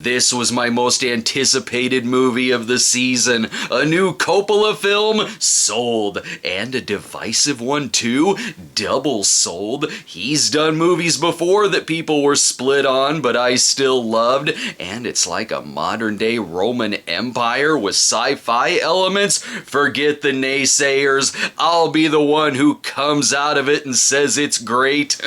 This was my most anticipated movie of the season. A new Coppola film? Sold. And a divisive one too? Double sold. He's done movies before that people were split on, but I still loved. And it's like a modern day Roman Empire with sci-fi elements. Forget the naysayers. I'll be the one who comes out of it and says it's great.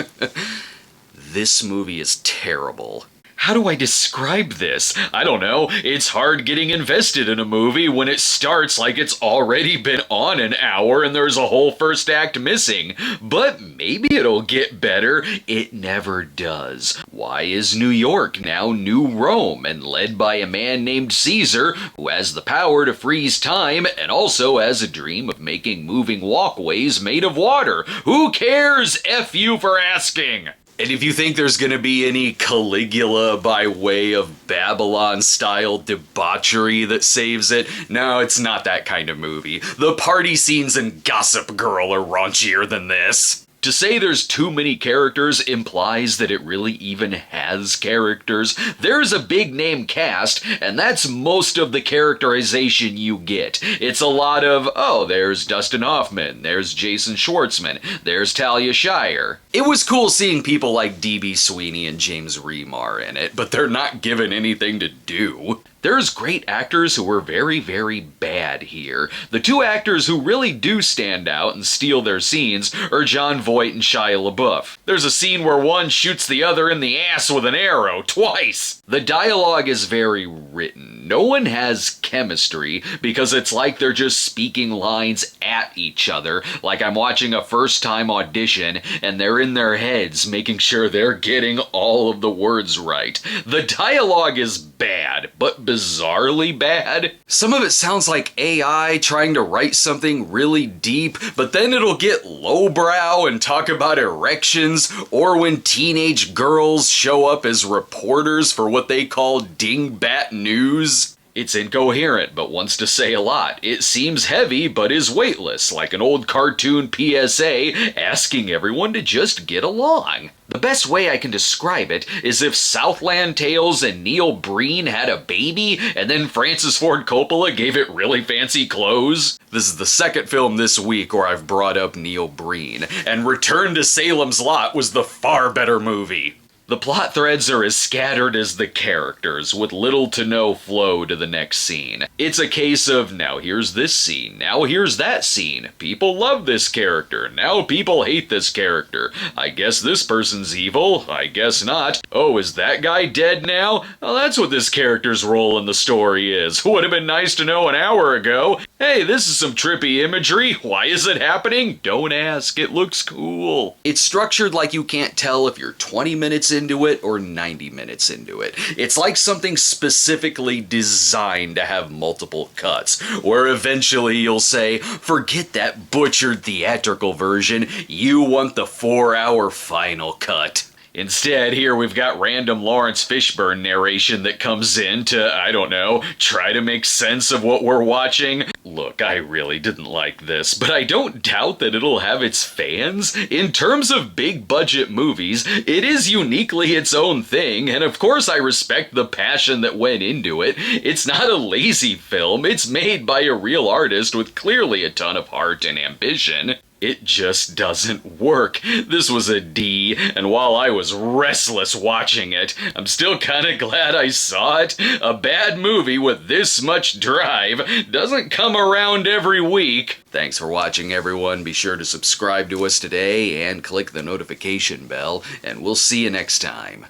This movie is terrible. How do I describe this? I don't know. It's hard getting invested in a movie when it starts like it's already been on an hour and there's a whole first act missing. But maybe it'll get better. It never does. Why is New York now New Rome and led by a man named Caesar who has the power to freeze time and also has a dream of making moving walkways made of water? Who cares? F you for asking. And if you think there's gonna be any Caligula by way of Babylon-style debauchery that saves it, no, it's not that kind of movie. The party scenes in Gossip Girl are raunchier than this. To say there's too many characters implies that it really even has characters. There's a big name cast, and that's most of the characterization you get. It's a lot of, oh, there's Dustin Hoffman, there's Jason Schwartzman, there's Talia Shire. It was cool seeing people like D.B. Sweeney and James Remar in it, but they're not given anything to do. There's great actors who were very, very bad here. The two actors who really do stand out and steal their scenes are Jon Voight and Shia LaBeouf. There's a scene where one shoots the other in the ass with an arrow, twice! The dialogue is very written. No one has chemistry because it's like they're just speaking lines at each other, like I'm watching a first-time audition and they're in their heads making sure they're getting all of the words right. The dialogue is bad, but bizarrely bad. Some of it sounds like AI trying to write something really deep, but then it'll get lowbrow and talk about erections, or when teenage girls show up as reporters for what they call dingbat news. It's incoherent, but wants to say a lot. It seems heavy, but is weightless, like an old cartoon PSA asking everyone to just get along. The best way I can describe it is if Southland Tales and Neil Breen had a baby, and then Francis Ford Coppola gave it really fancy clothes. This is the second film this week where I've brought up Neil Breen, and Return to Salem's Lot was the far better movie. The plot threads are as scattered as the characters, with little to no flow to the next scene. It's a case of, now here's this scene, now here's that scene. People love this character, now people hate this character. I guess this person's evil, I guess not. Oh, is that guy dead now? Well, that's what this character's role in the story is. Would have been nice to know an hour ago. Hey, this is some trippy imagery. Why is it happening? Don't ask, it looks cool. It's structured like you can't tell if you're 20 minutes into it or 90 minutes into it. It's like something specifically designed to have multiple cuts, where eventually you'll say, forget that butchered theatrical version, you want the 4-hour final cut. Instead, here we've got random Lawrence Fishburne narration that comes in to, I don't know, try to make sense of what we're watching. Look, I really didn't like this, but I don't doubt that it'll have its fans. In terms of big budget movies, it is uniquely its own thing, and of course I respect the passion that went into it. It's not a lazy film, it's made by a real artist with clearly a ton of heart and ambition. It just doesn't work. This was a D, and while I was restless watching it, I'm still kinda glad I saw it. A bad movie with this much drive doesn't come around every week. Thanks for watching, everyone. Be sure to subscribe to us today and click the notification bell, and we'll see you next time.